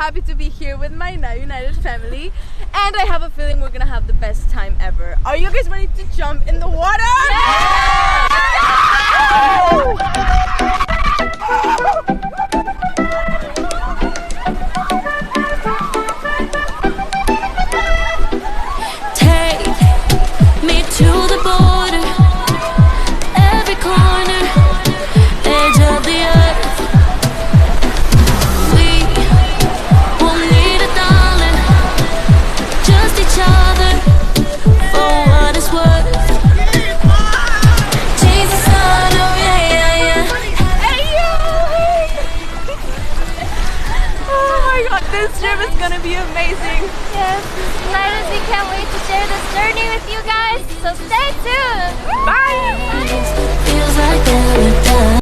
happy to be here with my Now United family, and I have a feeling we're gonna have the best time ever. Are you guys ready to jump in the water? Take me to the border, every corner, edge of the earth. We won't need a darling, just each other for what it's worth. Change the sun, oh yeah, yeah, yeah. Hey, yo! Oh my god, this trip is gonna be amazing. Yes, and I honestly can't wait to share this journey with you guys, so stay tuned! Bye! Feels like